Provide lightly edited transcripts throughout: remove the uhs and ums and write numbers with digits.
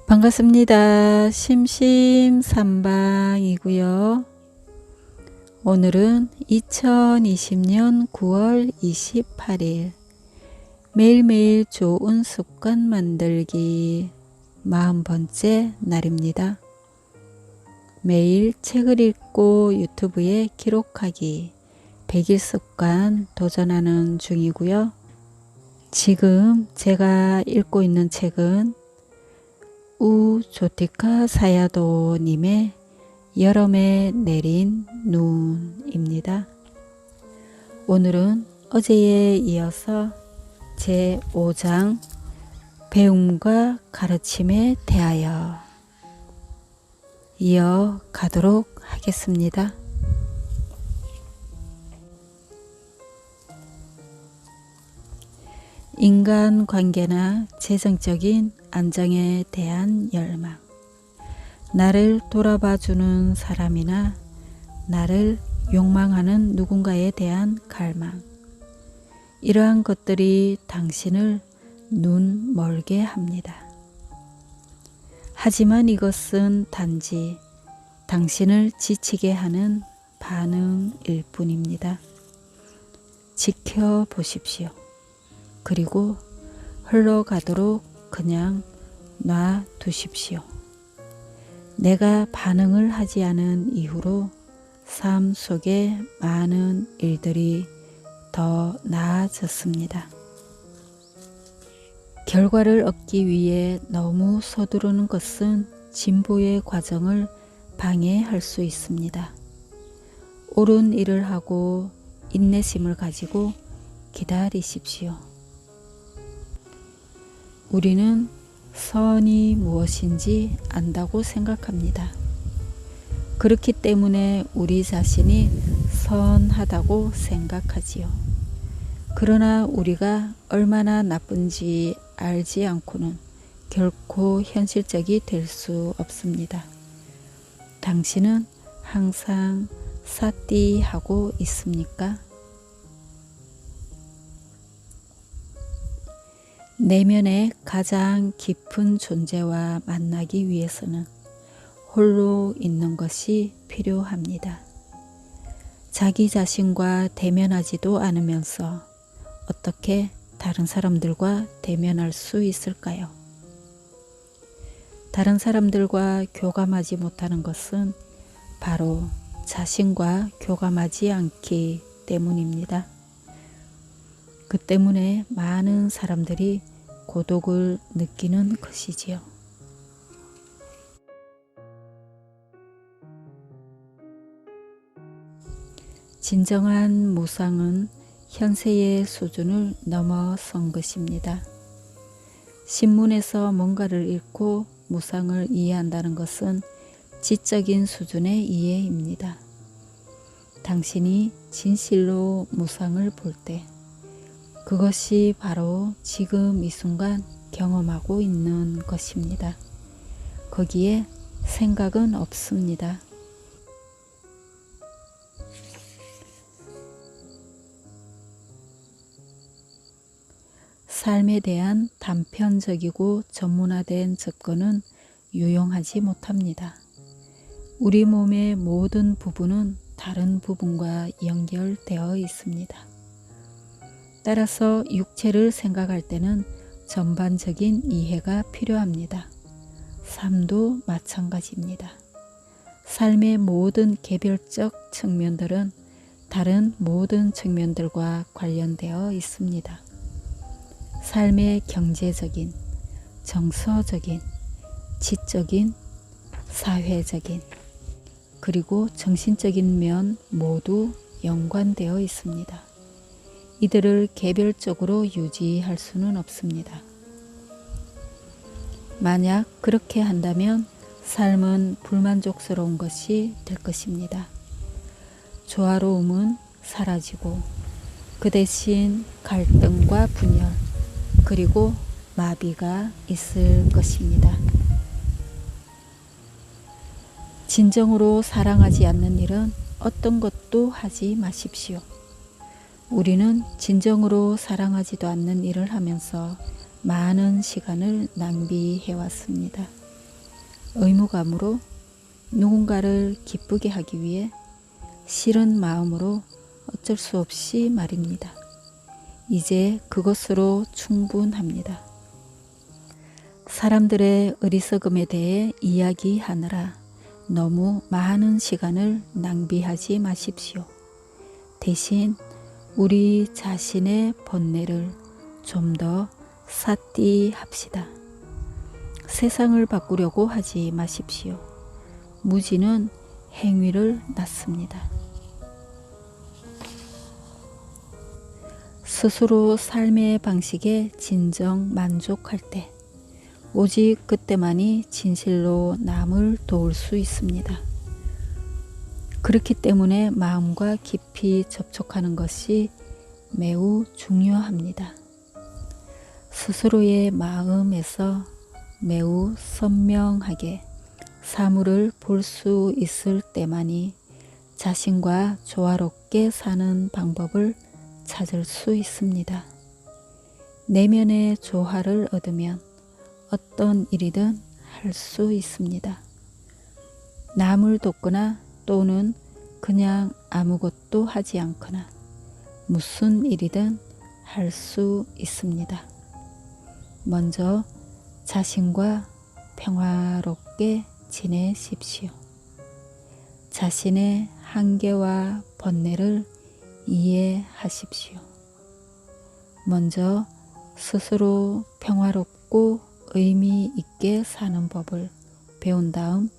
반갑습니다. 심심삼방이고요. 오늘은 2020년 9월 28일 매일매일 좋은 습관 만들기 40번째 날입니다. 매일 책을 읽고 유튜브에 기록하기 100일 습관 도전하는 중이고요. 지금 제가 읽고 있는 책은 우조티카 사야도 님의 여름에 내린 눈입니다. 오늘은 어제에 이어서 제5장 배움과 가르침에 대하여 이어가도록 하겠습니다. 인간관계나 재정적인 안정에 대한 열망, 나를 돌아봐주는 사람이나 나를 욕망하는 누군가에 대한 갈망, 이러한 것들이 당신을 눈 멀게 합니다. 하지만 이것은 단지 당신을 지치게 하는 반응일 뿐입니다. 지켜보십시오. 그리고 흘러가도록 그냥 놔두십시오. 내가 반응을 하지 않은 이후로 삶 속에 많은 일들이 더 나아졌습니다. 결과를 얻기 위해 너무 서두르는 것은 진보의 과정을 방해할 수 있습니다. 옳은 일을 하고 인내심을 가지고 기다리십시오. 우리는 선이 무엇인지 안다고 생각합니다. 그렇기 때문에 우리 자신이 선하다고 생각하지요. 그러나 우리가 얼마나 나쁜지 알지 않고는 결코 현실적이 될 수 없습니다. 당신은 항상 사띠하고 있습니까? 내면의 가장 깊은 존재와 만나기 위해서는 홀로 있는 것이 필요합니다. 자기 자신과 대면하지도 않으면서 어떻게 다른 사람들과 대면할 수 있을까요? 다른 사람들과 교감하지 못하는 것은 바로 자신과 교감하지 않기 때문입니다. 그 때문에 많은 사람들이 고독을 느끼는 것이지요. 진정한 무상은 현세의 수준을 넘어선 것입니다. 신문에서 뭔가를 읽고 무상을 이해한다는 것은 지적인 수준의 이해입니다. 당신이 진실로 무상을 볼 때 그것이 바로 지금 이 순간 경험하고 있는 것입니다. 거기에 생각은 없습니다. 삶에 대한 단편적이고 전문화된 접근은 유용하지 못합니다. 우리 몸의 모든 부분은 다른 부분과 연결되어 있습니다. 따라서 육체를 생각할 때는 전반적인 이해가 필요합니다. 삶도 마찬가지입니다. 삶의 모든 개별적 측면들은 다른 모든 측면들과 관련되어 있습니다. 삶의 경제적인, 정서적인, 지적인, 사회적인, 그리고 정신적인 면 모두 연관되어 있습니다. 이들을 개별적으로 유지할 수는 없습니다. 만약 그렇게 한다면 삶은 불만족스러운 것이 될 것입니다. 조화로움은 사라지고 그 대신 갈등과 분열, 그리고 마비가 있을 것입니다. 진정으로 사랑하지 않는 일은 어떤 것도 하지 마십시오. 우리는 진정으로 사랑하지도 않는 일을 하면서 많은 시간을 낭비해 왔습니다. 의무감으로 누군가를 기쁘게 하기 위해 싫은 마음으로 어쩔 수 없이 말입니다. 이제 그것으로 충분합니다. 사람들의 어리석음에 대해 이야기하느라 너무 많은 시간을 낭비하지 마십시오. 대신 우리 자신의 번뇌를 좀 더 삿디 합시다. 세상을 바꾸려고 하지 마십시오. 무지는 행위를 낳습니다. 스스로 삶의 방식에 진정 만족할 때 오직 그때만이 진실로 남을 도울 수 있습니다. 그렇기 때문에 마음과 깊이 접촉하는 것이 매우 중요합니다. 스스로의 마음에서 매우 선명하게 사물을 볼 수 있을 때만이 자신과 조화롭게 사는 방법을 찾을 수 있습니다. 내면의 조화를 얻으면 어떤 일이든 할 수 있습니다. 남을 돕거나 또는 그냥 아무것도 하지 않거나 무슨 일이든 할 수 있습니다. 먼저 자신과 평화롭게 지내십시오. 자신의 한계와 번뇌를 이해하십시오. 먼저 스스로 평화롭고 의미 있게 사는 법을 배운 다음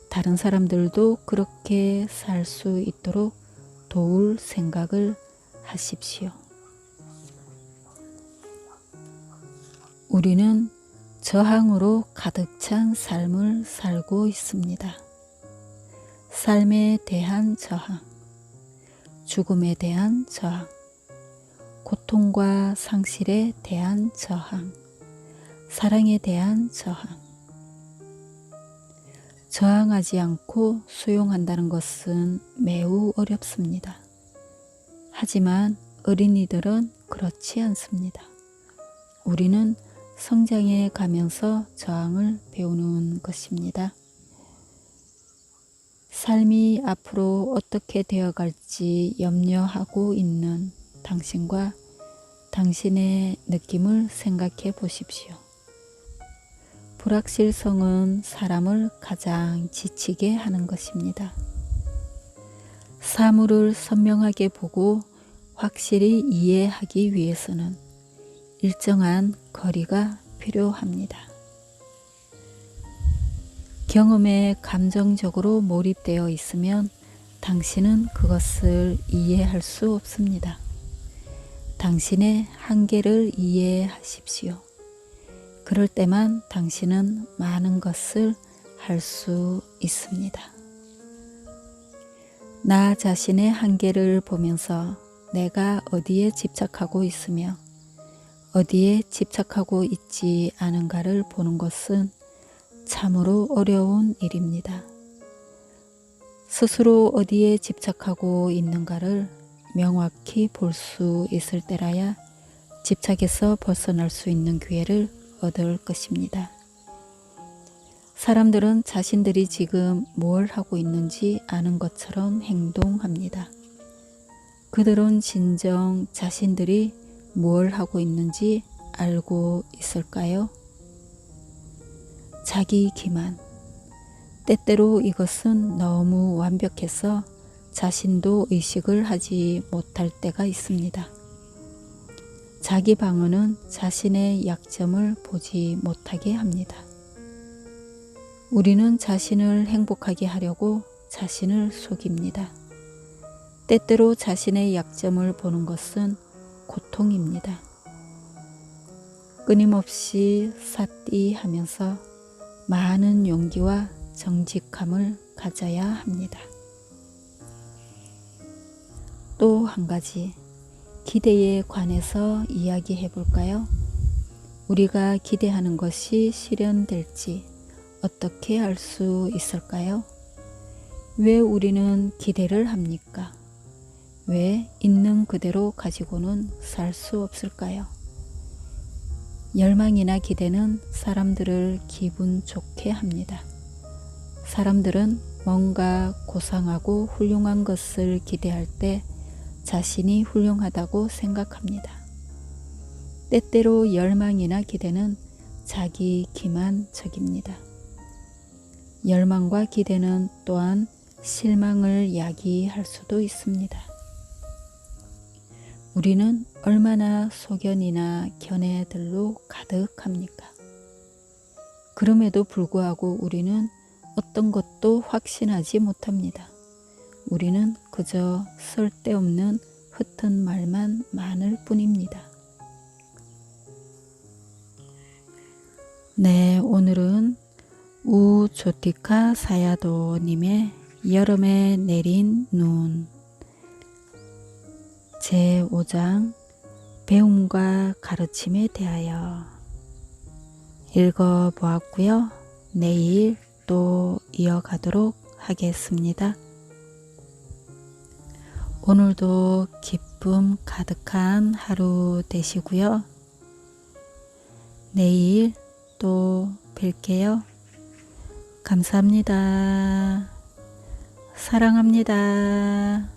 다른 사람들도 그렇게 살 수 있도록 도울 생각을 하십시오. 우리는 저항으로 가득 찬 삶을 살고 있습니다. 삶에 대한 저항, 죽음에 대한 저항, 고통과 상실에 대한 저항, 사랑에 대한 저항. 저항하지 않고 수용한다는 것은 매우 어렵습니다. 하지만 어린이들은 그렇지 않습니다. 우리는 성장해 가면서 저항을 배우는 것입니다. 삶이 앞으로 어떻게 되어갈지 염려하고 있는 당신과 당신의 느낌을 생각해 보십시오. 불확실성은 사람을 가장 지치게 하는 것입니다. 사물을 선명하게 보고 확실히 이해하기 위해서는 일정한 거리가 필요합니다. 경험에 감정적으로 몰입되어 있으면 당신은 그것을 이해할 수 없습니다. 당신의 한계를 이해하십시오. 그럴 때만 당신은 많은 것을 할 수 있습니다. 나 자신의 한계를 보면서 내가 어디에 집착하고 있으며 어디에 집착하고 있지 않은가를 보는 것은 참으로 어려운 일입니다. 스스로 어디에 집착하고 있는가를 명확히 볼 수 있을 때라야 집착에서 벗어날 수 있는 기회를 얻을 것입니다. 사람들은 자신들이 지금 뭘 하고 있는지 아는 것처럼 행동합니다. 그들은 진정 자신들이 뭘 하고 있는지 알고 있을까요? 자기 기만. 때때로 이것은 너무 완벽해서 자신도 의식을 하지 못할 때가 있습니다. 자기 방어는 자신의 약점을 보지 못하게 합니다. 우리는 자신을 행복하게 하려고 자신을 속입니다. 때때로 자신의 약점을 보는 것은 고통입니다. 끊임없이 삿디 하면서 많은 용기와 정직함을 가져야 합니다. 또 한 가지 기대에 관해서 이야기해 볼까요? 우리가 기대하는 것이 실현될지 어떻게 알 수 있을까요? 왜 우리는 기대를 합니까? 왜 있는 그대로 가지고는 살 수 없을까요? 열망이나 기대는 사람들을 기분 좋게 합니다. 사람들은 뭔가 고상하고 훌륭한 것을 기대할 때 자신이 훌륭하다고 생각합니다. 때때로 열망이나 기대는 자기 기만적입니다. 열망과 기대는 또한 실망을 야기할 수도 있습니다. 우리는 얼마나 소견이나 견해들로 가득합니까? 그럼에도 불구하고 우리는 어떤 것도 확신하지 못합니다. 우리는 그저 쓸데없는 흩은 말만 많을 뿐입니다. 네, 오늘은 우조티카 사야도님의 여름에 내린 눈 제5장 배움과 가르침에 대하여 읽어보았고요. 내일 또 이어가도록 하겠습니다. 오늘도 기쁨 가득한 하루 되시고요. 내일 또 뵐게요. 감사합니다. 사랑합니다.